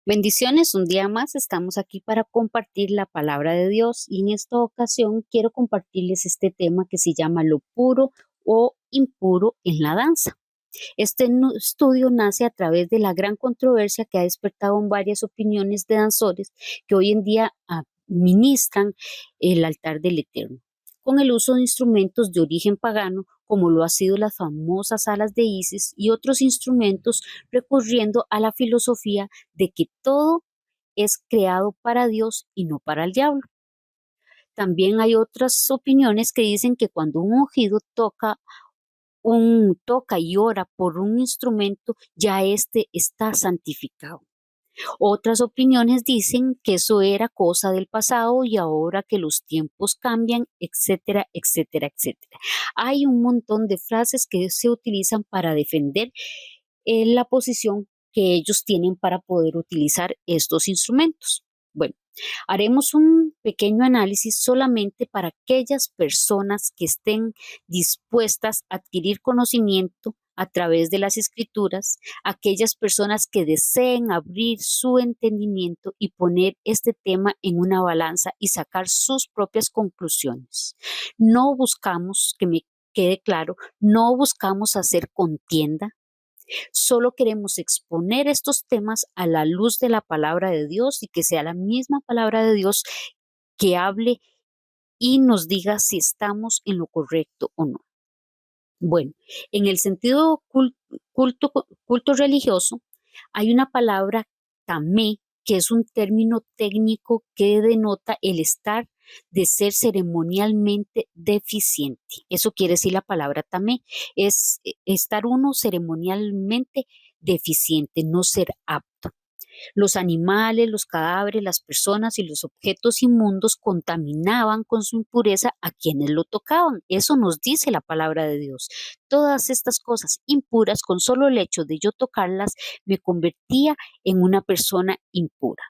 Bendiciones, un día más estamos aquí para compartir la palabra de Dios y en esta ocasión quiero compartirles este tema que se llama lo puro o impuro en la danza. Este estudio nace a través de la gran controversia que ha despertado en varias opiniones de danzores que hoy en día administran el altar del Eterno, con el uso de instrumentos de origen pagano, como lo ha sido las famosas alas de Isis y otros instrumentos, recurriendo a la filosofía de que todo es creado para Dios y no para el diablo. También hay otras opiniones que dicen que cuando un ungido toca y ora por un instrumento, ya éste está santificado. Otras opiniones dicen que eso era cosa del pasado y ahora que los tiempos cambian, etcétera, etcétera, etcétera. Hay un montón de frases que se utilizan para defender la posición que ellos tienen para poder utilizar estos instrumentos. Bueno, haremos un pequeño análisis solamente para aquellas personas que estén dispuestas a adquirir conocimiento a través de las escrituras, aquellas personas que deseen abrir su entendimiento y poner este tema en una balanza y sacar sus propias conclusiones. No buscamos, que me quede claro, no buscamos hacer contienda. Solo queremos exponer estos temas a la luz de la palabra de Dios y que sea la misma palabra de Dios que hable y nos diga si estamos en lo correcto o no. Bueno, en el sentido culto religioso, hay una palabra tamé, que es un término técnico que denota el estar de ser ceremonialmente deficiente. Eso quiere decir la palabra tamé, es estar uno ceremonialmente deficiente, no ser apto. Los animales, los cadáveres, las personas y los objetos inmundos contaminaban con su impureza a quienes lo tocaban. Eso nos dice la palabra de Dios. Todas estas cosas impuras, con solo el hecho de yo tocarlas, me convertía en una persona impura.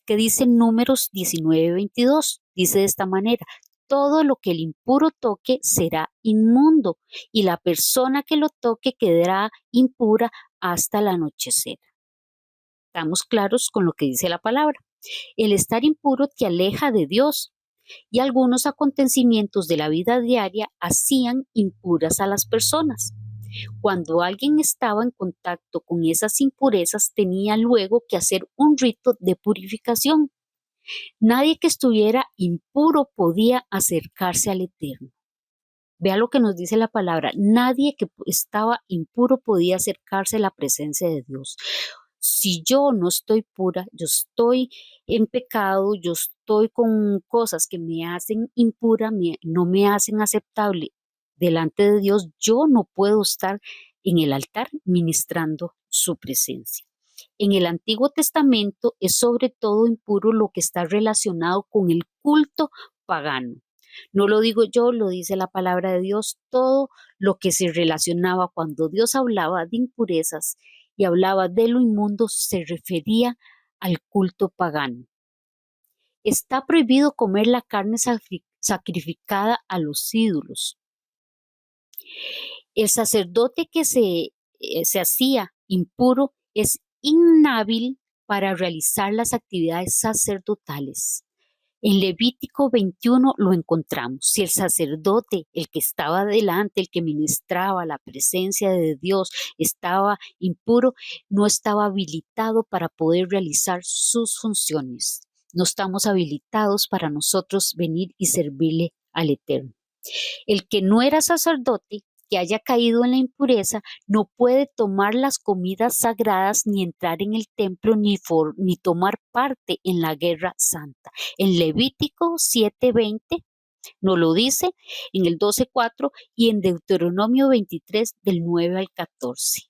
¿Qué dice Números 19:22? Dice de esta manera: todo lo que el impuro toque será inmundo, y la persona que lo toque quedará impura hasta el anochecer. Estamos claros con lo que dice la palabra. El estar impuro te aleja de Dios y algunos acontecimientos de la vida diaria hacían impuras a las personas. Cuando alguien estaba en contacto con esas impurezas, tenía luego que hacer un rito de purificación. Nadie que estuviera impuro podía acercarse al Eterno. Vea lo que nos dice la palabra: nadie que estaba impuro podía acercarse a la presencia de Dios. Si yo no estoy pura, yo estoy en pecado, yo estoy con cosas que me hacen impura, no me hacen aceptable delante de Dios, yo no puedo estar en el altar ministrando su presencia. En el Antiguo Testamento es sobre todo impuro lo que está relacionado con el culto pagano. No lo digo yo, lo dice la palabra de Dios. Todo lo que se relacionaba cuando Dios hablaba de impurezas y hablaba de lo inmundo se refería al culto pagano. Está prohibido comer la carne sacrificada a los ídolos. El sacerdote que se hacía impuro es inhábil para realizar las actividades sacerdotales. En Levítico 21 lo encontramos. Si el sacerdote, el que estaba delante, el que ministraba la presencia de Dios, estaba impuro, no estaba habilitado para poder realizar sus funciones. No estamos habilitados para nosotros venir y servirle al Eterno. El que no era sacerdote, que haya caído en la impureza, no puede tomar las comidas sagradas, ni entrar en el templo, ni tomar parte en la guerra santa. En Levítico 7:20 nos lo dice, en el 12:4 y en Deuteronomio 23 del 9 al 14.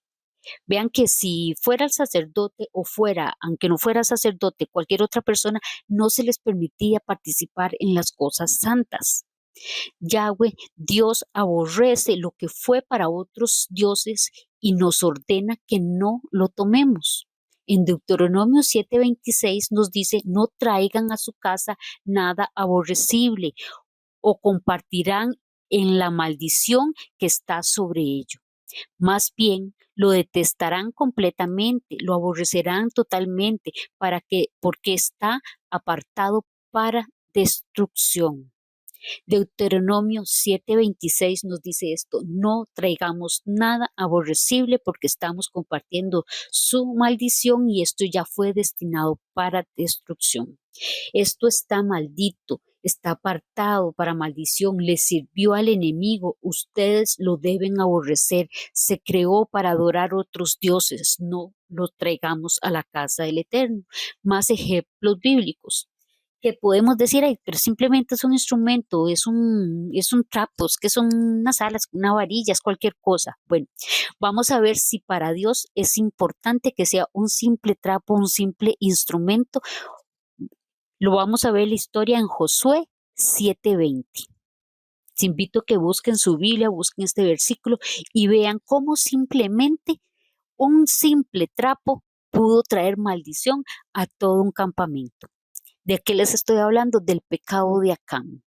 Vean que si fuera el sacerdote o fuera, aunque no fuera sacerdote, cualquier otra persona, no se les permitía participar en las cosas santas. Yahweh, Dios, aborrece lo que fue para otros dioses y nos ordena que no lo tomemos. En Deuteronomio 7:26 nos dice: no traigan a su casa nada aborrecible o compartirán en la maldición que está sobre ello. Más bien, lo detestarán completamente, lo aborrecerán totalmente, porque está apartado para destrucción. Deuteronomio 7:26 nos dice esto: no traigamos nada aborrecible porque estamos compartiendo su maldición y esto ya fue destinado para destrucción. Esto está maldito, está apartado para maldición, le sirvió al enemigo, ustedes lo deben aborrecer, se creó para adorar otros dioses, no lo traigamos a la casa del Eterno. Más ejemplos bíblicos que podemos decir, ay, pero simplemente es un instrumento, es un trapo, es que son unas alas, una varilla, es cualquier cosa. Bueno, vamos a ver si para Dios es importante que sea un simple trapo, un simple instrumento. Lo vamos a ver la historia en Josué 7:20. Te invito a que busquen su Biblia, busquen este versículo y vean cómo simplemente un simple trapo pudo traer maldición a todo un campamento. ¿De qué les estoy hablando? Del pecado de Acán.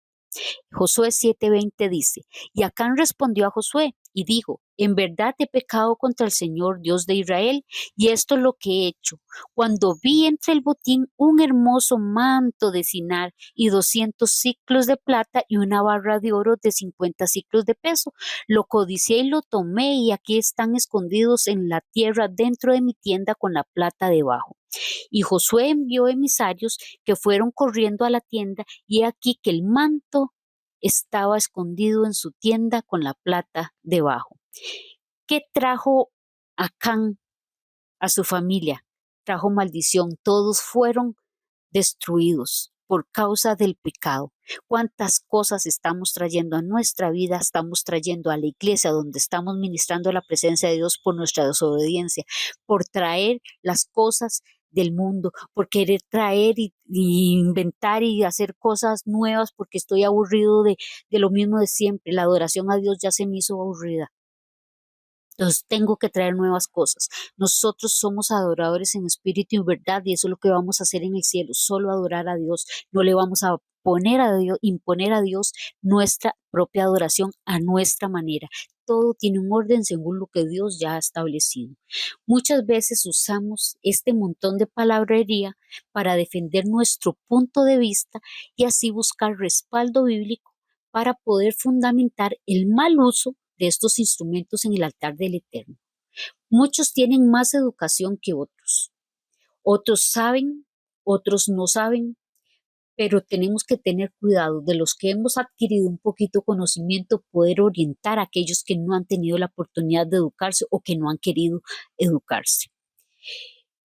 Josué 7:20 dice: y Acán respondió a Josué y dijo: en verdad he pecado contra el Señor Dios de Israel, y esto es lo que he hecho. Cuando vi entre el botín un hermoso manto de Sinar y 200 siclos de plata y una barra de oro de 50 siclos de peso, lo codicié y lo tomé, y aquí están escondidos en la tierra dentro de mi tienda con la plata debajo. Y Josué envió emisarios que fueron corriendo a la tienda, y he aquí que el manto estaba escondido en su tienda con la plata debajo. ¿Qué trajo Acán a su familia? Trajo maldición. Todos fueron destruidos por causa del pecado. ¿Cuántas cosas estamos trayendo a nuestra vida? Estamos trayendo a la iglesia donde estamos ministrando la presencia de Dios por nuestra desobediencia, por traer las cosas del mundo, por querer traer y inventar y hacer cosas nuevas porque estoy aburrido de lo mismo de siempre. La adoración a Dios ya se me hizo aburrida. Entonces tengo que traer nuevas cosas. Nosotros somos adoradores en espíritu y verdad, y eso es lo que vamos a hacer en el cielo, solo adorar a Dios. No le vamos a imponer a Dios nuestra propia adoración a nuestra manera. Todo tiene un orden según lo que Dios ya ha establecido. Muchas veces usamos este montón de palabrería para defender nuestro punto de vista y así buscar respaldo bíblico para poder fundamentar el mal uso de estos instrumentos en el altar del Eterno. Muchos tienen más educación que otros. Otros saben, otros no saben, pero tenemos que tener cuidado de los que hemos adquirido un poquito conocimiento, poder orientar a aquellos que no han tenido la oportunidad de educarse o que no han querido educarse.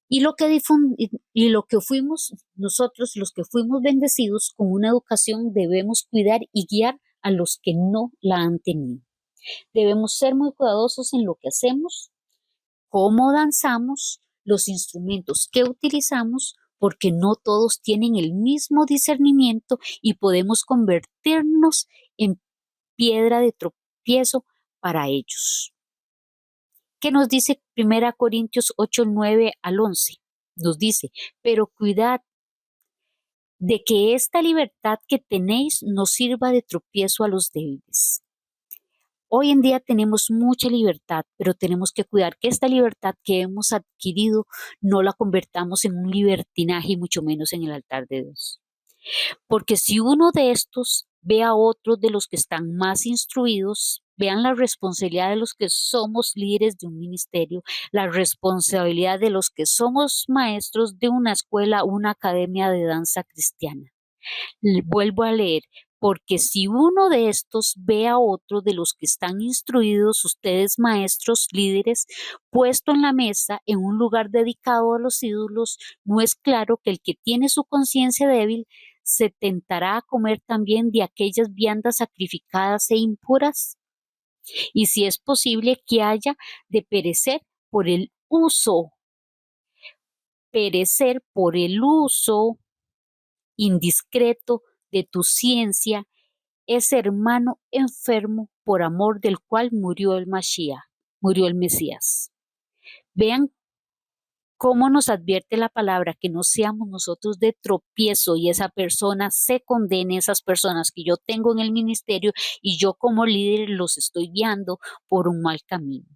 Y lo que fuimos nosotros, los que fuimos bendecidos con una educación, debemos cuidar y guiar a los que no la han tenido. Debemos ser muy cuidadosos en lo que hacemos, cómo danzamos, los instrumentos que utilizamos, porque no todos tienen el mismo discernimiento y podemos convertirnos en piedra de tropiezo para ellos. ¿Qué nos dice 1 Corintios 8:9-11? Nos dice: pero cuidad de que esta libertad que tenéis no sirva de tropiezo a los débiles. Hoy en día tenemos mucha libertad, pero tenemos que cuidar que esta libertad que hemos adquirido no la convertamos en un libertinaje y mucho menos en el altar de Dios. Porque si uno de estos ve a otros de los que están más instruidos, vean la responsabilidad de los que somos líderes de un ministerio, la responsabilidad de los que somos maestros de una escuela, una academia de danza cristiana. Vuelvo a leer: porque si uno de estos ve a otro de los que están instruidos, ustedes maestros, líderes, puesto en la mesa en un lugar dedicado a los ídolos, ¿no es claro que el que tiene su conciencia débil se tentará a comer también de aquellas viandas sacrificadas e impuras? Y si es posible que haya de perecer por el uso indiscreto de tu ciencia, ese hermano enfermo por amor del cual murió el Mashiach, murió el Mesías. Vean cómo nos advierte la palabra, que no seamos nosotros de tropiezo y esa persona se condene, esas personas que yo tengo en el ministerio y yo como líder los estoy guiando por un mal camino.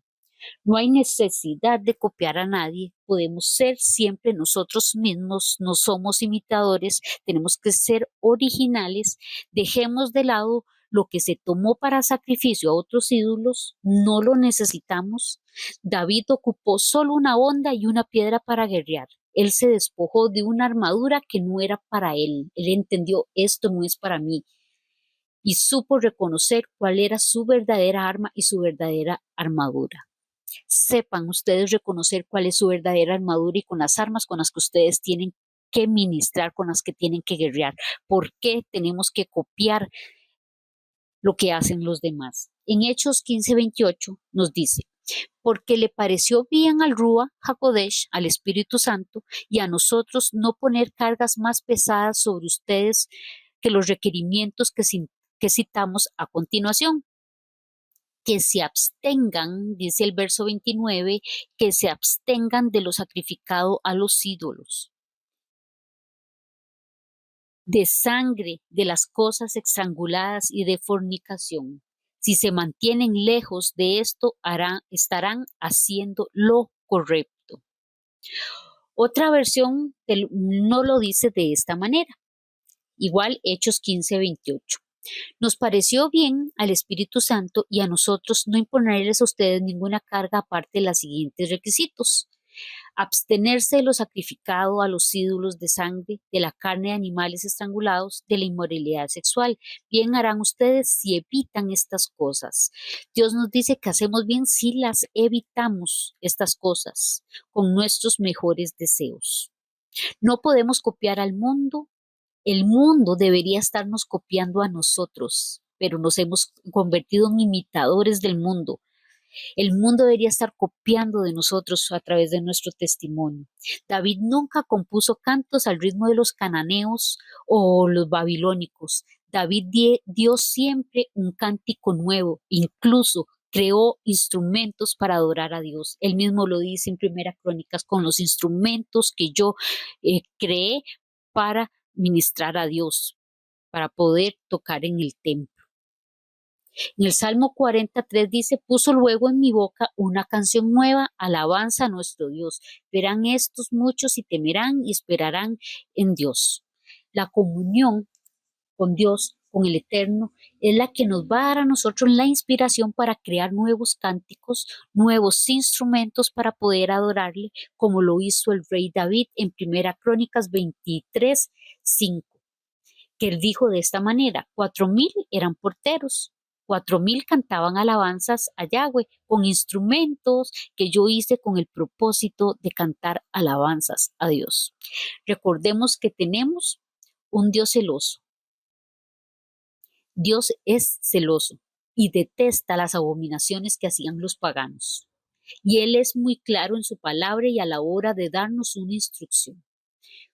No hay necesidad de copiar a nadie, podemos ser siempre nosotros mismos, no somos imitadores, tenemos que ser originales, dejemos de lado lo que se tomó para sacrificio a otros ídolos, no lo necesitamos. David ocupó solo una honda y una piedra para guerrear. Él se despojó de una armadura que no era para él. Él entendió, esto no es para mí. Y supo reconocer cuál era su verdadera arma y su verdadera armadura. Sepan ustedes reconocer cuál es su verdadera armadura y con las armas con las que ustedes tienen que ministrar, con las que tienen que guerrear. ¿Por qué tenemos que copiar lo que hacen los demás? En Hechos 15:28 nos dice, porque le pareció bien al Rúa HaKodesh, al Espíritu Santo, y a nosotros no poner cargas más pesadas sobre ustedes que los requerimientos que citamos a continuación. Que se abstengan, dice el verso 29, que se abstengan de lo sacrificado a los ídolos, de sangre, de las cosas estranguladas y de fornicación. Si se mantienen lejos de esto, estarán haciendo lo correcto. Otra versión no lo dice de esta manera. Igual Hechos 15:28. Nos pareció bien al Espíritu Santo y a nosotros no imponerles a ustedes ninguna carga aparte de los siguientes requisitos. Abstenerse de lo sacrificado a los ídolos, de sangre, de la carne de animales estrangulados, de la inmoralidad sexual. Bien harán ustedes si evitan estas cosas. Dios nos dice que hacemos bien si las evitamos, estas cosas, con nuestros mejores deseos. No podemos copiar al mundo. El mundo debería estarnos copiando a nosotros, pero nos hemos convertido en imitadores del mundo. El mundo debería estar copiando de nosotros a través de nuestro testimonio. David nunca compuso cantos al ritmo de los cananeos o los babilónicos. David dio siempre un cántico nuevo, incluso creó instrumentos para adorar a Dios. Él mismo lo dice en Primera Crónicas, con los instrumentos que yo creé para ministrar a Dios, para poder tocar en el templo. En el Salmo 43 dice, puso luego en mi boca una canción nueva, alabanza a nuestro Dios. Verán estos muchos y temerán y esperarán en Dios. La comunión con Dios, con el Eterno, es la que nos va a dar a nosotros la inspiración para crear nuevos cánticos, nuevos instrumentos para poder adorarle, como lo hizo el rey David en Primera Crónicas 23:5, que él dijo de esta manera, 4,000 eran porteros, 4,000 cantaban alabanzas a Yahweh con instrumentos que yo hice con el propósito de cantar alabanzas a Dios. Recordemos que tenemos un Dios celoso. Dios es celoso y detesta las abominaciones que hacían los paganos. Y Él es muy claro en su palabra y a la hora de darnos una instrucción.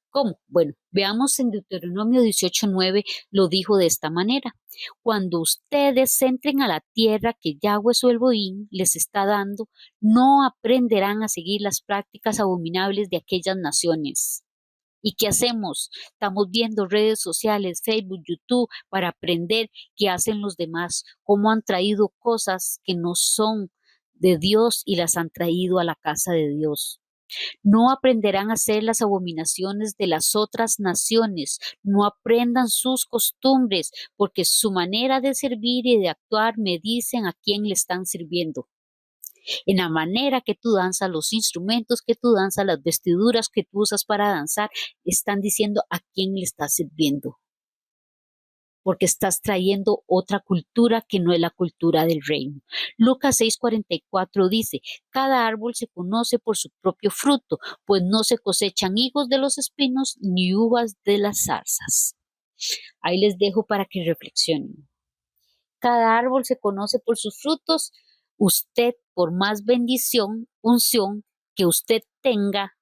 ¿Cómo? Bueno, veamos en Deuteronomio 18:9 lo dijo de esta manera. Cuando ustedes entren a la tierra que Yahweh su Elohim les está dando, no aprenderán a seguir las prácticas abominables de aquellas naciones. ¿Y qué hacemos? Estamos viendo redes sociales, Facebook, YouTube, para aprender qué hacen los demás, cómo han traído cosas que no son de Dios y las han traído a la casa de Dios. No aprenderán a hacer las abominaciones de las otras naciones, no aprendan sus costumbres, porque su manera de servir y de actuar me dicen a quién le están sirviendo. En la manera que tú danzas, los instrumentos que tú danzas, las vestiduras que tú usas para danzar, están diciendo a quién le estás sirviendo. Porque estás trayendo otra cultura que no es la cultura del reino. Lucas 6:44 dice, cada árbol se conoce por su propio fruto, pues no se cosechan higos de los espinos ni uvas de las zarzas. Ahí les dejo para que reflexionen. Cada árbol se conoce por sus frutos. Usted, por más bendición, unción que usted tenga,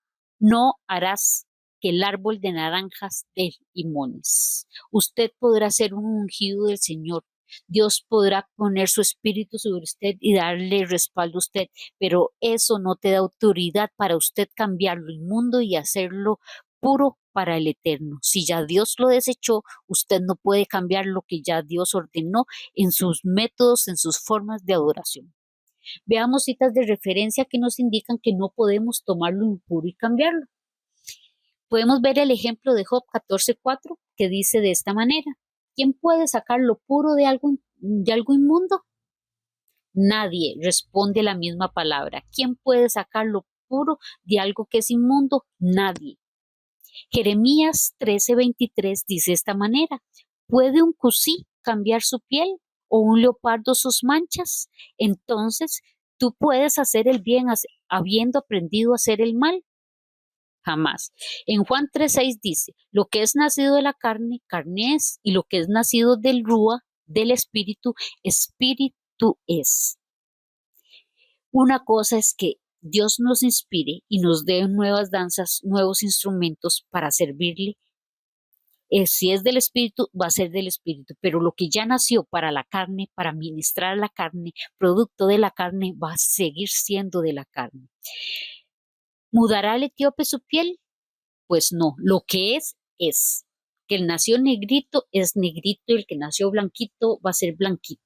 no harás que el árbol de naranjas dé limones. Usted podrá ser un ungido del Señor. Dios podrá poner su espíritu sobre usted y darle respaldo a usted, pero eso no te da autoridad para usted cambiar lo inmundo y hacerlo puro para el eterno. Si ya Dios lo desechó, usted no puede cambiar lo que ya Dios ordenó en sus métodos, en sus formas de adoración. Veamos citas de referencia que nos indican que no podemos tomar lo impuro y cambiarlo. Podemos ver el ejemplo de Job 14:4, que dice de esta manera: ¿quién puede sacar lo puro de algo inmundo? Nadie, responde la misma palabra. ¿Quién puede sacar lo puro de algo que es inmundo? Nadie. Jeremías 13:23 dice de esta manera: ¿puede un cusí cambiar su piel o un leopardo sus manchas? Entonces, ¿tú puedes hacer el bien habiendo aprendido a hacer el mal? Jamás. En Juan 3:6 dice: lo que es nacido de la carne, carne es, y lo que es nacido del rúa, del espíritu, espíritu es. Una cosa es que Dios nos inspire y nos dé nuevas danzas, nuevos instrumentos para servirle. Si es del espíritu, va a ser del espíritu, pero lo que ya nació para la carne, para ministrar la carne, producto de la carne, va a seguir siendo de la carne. ¿Mudará el etíope su piel? Pues no, lo que es. Que el nació negrito es negrito y el que nació blanquito va a ser blanquito.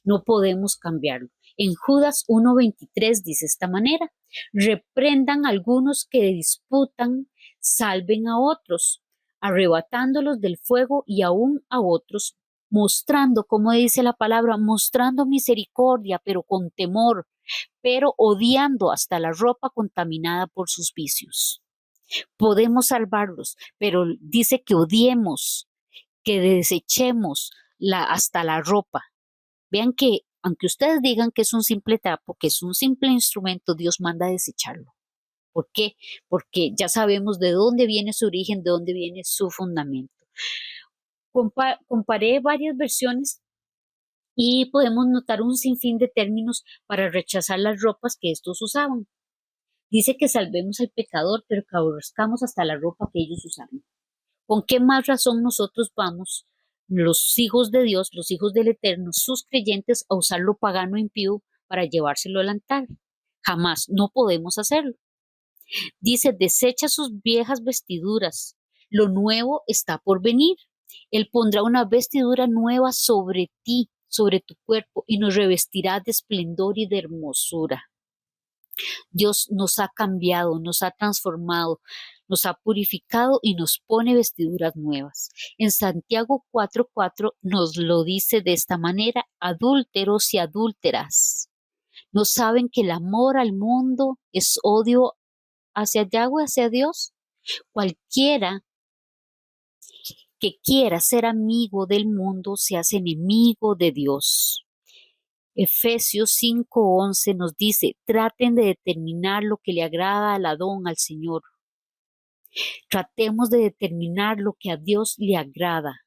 No podemos cambiarlo. En Judas 1:23 dice esta manera: reprendan a algunos que disputan, salven a otros, arrebatándolos del fuego, y aún a otros, mostrando, como dice la palabra, mostrando misericordia, pero con temor, pero odiando hasta la ropa contaminada por sus vicios. Podemos salvarlos, pero dice que odiemos, que desechemos hasta la ropa. Vean que aunque ustedes digan que es un simple trapo, que es un simple instrumento, Dios manda a desecharlo. ¿Por qué? Porque ya sabemos de dónde viene su origen, de dónde viene su fundamento. Comparé varias versiones y podemos notar un sinfín de términos para rechazar las ropas que estos usaban. Dice que salvemos al pecador, pero que aborrezcamos hasta la ropa que ellos usaron. ¿Con qué más razón nosotros vamos, los hijos de Dios, los hijos del Eterno, sus creyentes, a usar lo pagano impío para llevárselo al altar? Jamás, no podemos hacerlo. Dice: desecha sus viejas vestiduras, lo nuevo está por venir. Él pondrá una vestidura nueva sobre ti, sobre tu cuerpo, y nos revestirá de esplendor y de hermosura. Dios nos ha cambiado, nos ha transformado, nos ha purificado y nos pone vestiduras nuevas. En Santiago 4:4 nos lo dice de esta manera: adúlteros y adúlteras, ¿no saben que el amor al mundo es odio hacia Yahweh, hacia Dios? Cualquiera que quiera ser amigo del mundo se hace enemigo de Dios. Efesios 5:11 nos dice: traten de determinar lo que le agrada al Adón, al Señor. Tratemos de determinar lo que a Dios le agrada,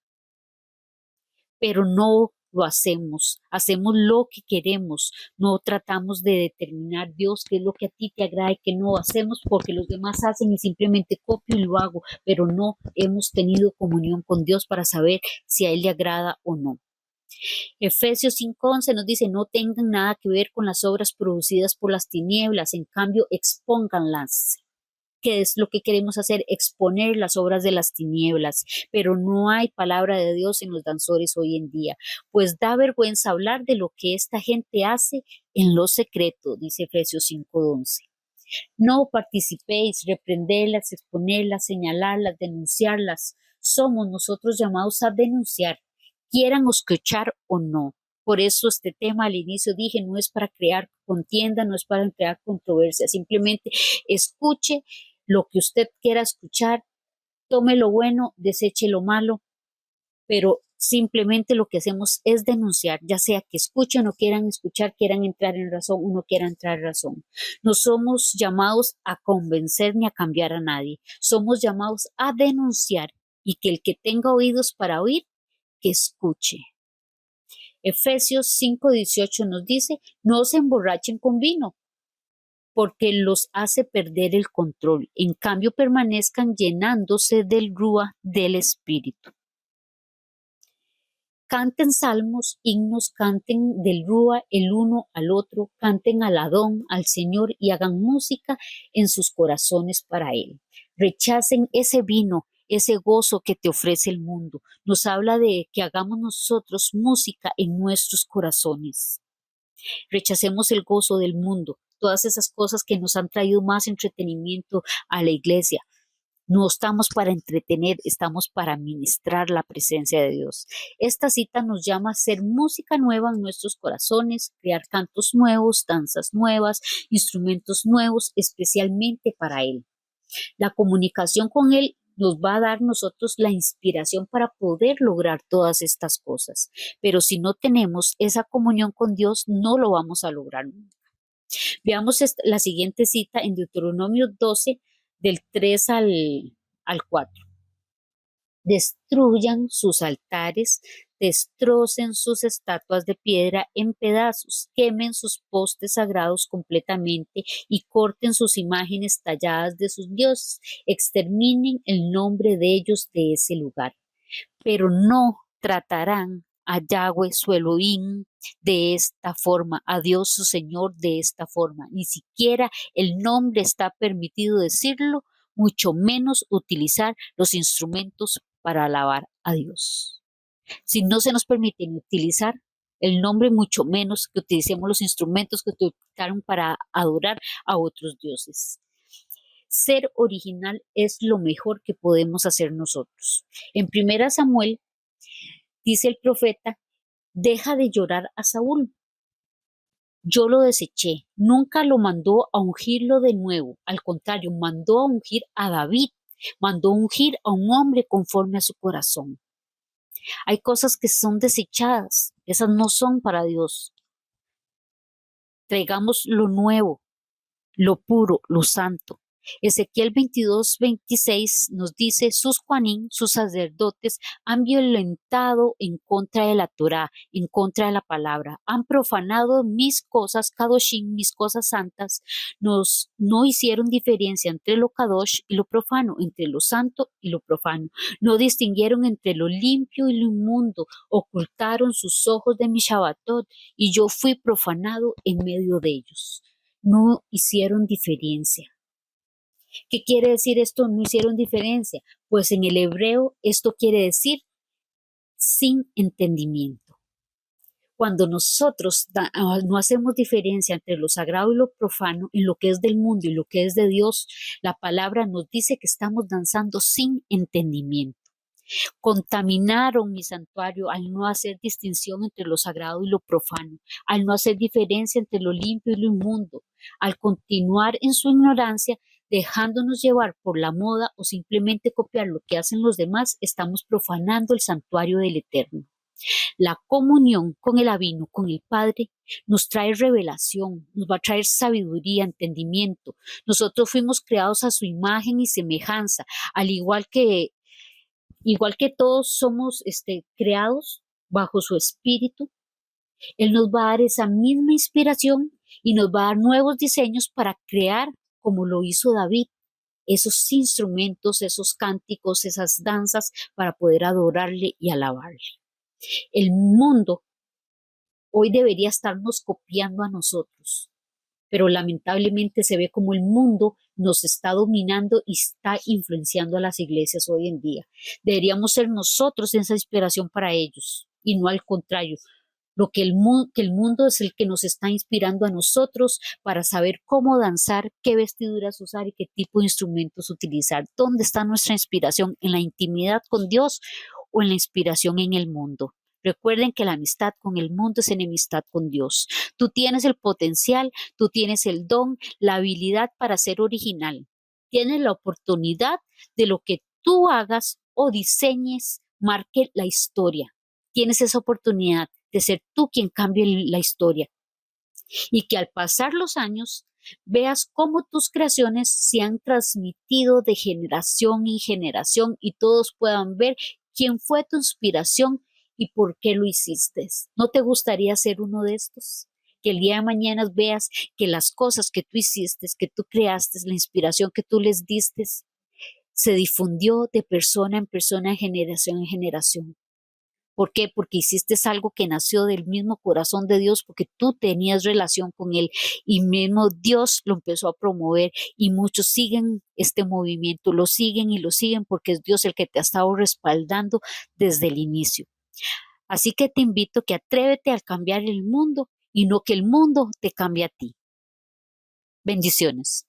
pero no lo hacemos. Hacemos lo que queremos, no tratamos de determinar, Dios, qué es lo que a ti te agrada y qué no. Hacemos porque los demás hacen y simplemente copio y lo hago, pero no hemos tenido comunión con Dios para saber si a Él le agrada o no. Efesios 5:11 nos dice: no tengan nada que ver con las obras producidas por las tinieblas, en cambio expónganlas. ¿Qué es lo que queremos hacer? Exponer las obras de las tinieblas, pero no hay palabra de Dios en los danzores hoy en día, pues da vergüenza hablar de lo que esta gente hace en lo secreto, dice Efesios 5:11. No participéis, reprenderlas, exponerlas, señalarlas, denunciarlas. Somos nosotros llamados a denunciar, quieran escuchar o no. Por eso este tema al inicio dije: no es para crear contienda, no es para crear controversia, simplemente escuche lo que usted quiera escuchar, tome lo bueno, deseche lo malo, pero simplemente lo que hacemos es denunciar, ya sea que escuchen o quieran escuchar, quieran entrar en razón o no quieran entrar en razón. No somos llamados a convencer ni a cambiar a nadie, somos llamados a denunciar, y que el que tenga oídos para oír, que escuche. Efesios 5:18 nos dice: no se emborrachen con vino, porque los hace perder el control. En cambio, permanezcan llenándose del rúa, del espíritu. Canten salmos, himnos, canten del rúa el uno al otro, canten al Adón, al Señor, y hagan música en sus corazones para Él. Rechacen ese vino, ese gozo que te ofrece el mundo. Nos habla de que hagamos nosotros música en nuestros corazones. Rechacemos el gozo del mundo, todas esas cosas que nos han traído más entretenimiento a la iglesia. No estamos para entretener, estamos para ministrar la presencia de Dios. Esta cita nos llama a hacer música nueva en nuestros corazones, crear cantos nuevos, danzas nuevas, instrumentos nuevos, especialmente para Él. La comunicación con Él nos va a dar nosotros la inspiración para poder lograr todas estas cosas. Pero si no tenemos esa comunión con Dios, no lo vamos a lograr nunca. Veamos la siguiente cita en Deuteronomio 12, del 3 al 4. Destruyan sus altares, destrocen sus estatuas de piedra en pedazos, quemen sus postes sagrados completamente y corten sus imágenes talladas de sus dioses, exterminen el nombre de ellos de ese lugar. Pero no tratarán a Yahweh su Elohim de esta forma, a Dios su Señor de esta forma. Ni siquiera el nombre está permitido decirlo, mucho menos utilizar los instrumentos para alabar a Dios. Si no se nos permite utilizar el nombre, mucho menos que utilicemos los instrumentos que utilizaron para adorar a otros dioses. Ser original es lo mejor que podemos hacer nosotros. En 1 Samuel dice el profeta, deja de llorar a Saúl. Yo lo deseché, nunca lo mandó a ungirlo de nuevo, al contrario, mandó a ungir a David, mandó a ungir a un hombre conforme a su corazón. Hay cosas que son desechadas, esas no son para Dios. Traigamos lo nuevo, lo puro, lo santo. Ezequiel 22:26 nos dice, sus Juanín, sus sacerdotes, han violentado en contra de la Torá, en contra de la palabra, han profanado mis cosas, kadoshim, mis cosas santas, no hicieron diferencia entre lo kadosh y lo profano, entre lo santo y lo profano, no distinguieron entre lo limpio y lo inmundo, ocultaron sus ojos de mi Shabbatot, y yo fui profanado en medio de ellos. No hicieron diferencia. ¿Qué quiere decir esto? No hicieron diferencia. Pues en el hebreo esto quiere decir sin entendimiento. Cuando nosotros no hacemos diferencia entre lo sagrado y lo profano, en lo que es del mundo y lo que es de Dios, la palabra nos dice que estamos danzando sin entendimiento. Contaminaron mi santuario al no hacer distinción entre lo sagrado y lo profano, al no hacer diferencia entre lo limpio y lo inmundo, al continuar en su ignorancia, dejándonos llevar por la moda o simplemente copiar lo que hacen los demás, estamos profanando el santuario del Eterno. La comunión con el Abino, con el Padre, nos trae revelación, nos va a traer sabiduría, entendimiento. Nosotros fuimos creados a su imagen y semejanza, al igual que todos somos creados bajo su espíritu. Él nos va a dar esa misma inspiración y nos va a dar nuevos diseños para crear como lo hizo David, esos instrumentos, esos cánticos, esas danzas para poder adorarle y alabarle. El mundo hoy debería estarnos copiando a nosotros, pero lamentablemente se ve como el mundo nos está dominando y está influenciando a las iglesias hoy en día. Deberíamos ser nosotros esa inspiración para ellos y no al contrario. Que el mundo es el que nos está inspirando a nosotros para saber cómo danzar, qué vestiduras usar y qué tipo de instrumentos utilizar. ¿Dónde está nuestra inspiración? ¿En la intimidad con Dios o en la inspiración en el mundo? Recuerden que la amistad con el mundo es enemistad con Dios. Tú tienes el potencial, tú tienes el don, la habilidad para ser original. Tienes la oportunidad de lo que tú hagas o diseñes, marque la historia. Tienes esa oportunidad de ser tú quien cambie la historia. Y que al pasar los años veas cómo tus creaciones se han transmitido de generación en generación y todos puedan ver quién fue tu inspiración y por qué lo hiciste. ¿No te gustaría ser uno de estos? Que el día de mañana veas que las cosas que tú hiciste, que tú creaste, la inspiración que tú les diste, se difundió de persona, en generación en generación. ¿Por qué? Porque hiciste algo que nació del mismo corazón de Dios, porque tú tenías relación con Él y mismo Dios lo empezó a promover y muchos siguen este movimiento, lo siguen y lo siguen porque es Dios el que te ha estado respaldando desde el inicio. Así que te invito que atrévete a cambiar el mundo y no que el mundo te cambie a ti. Bendiciones.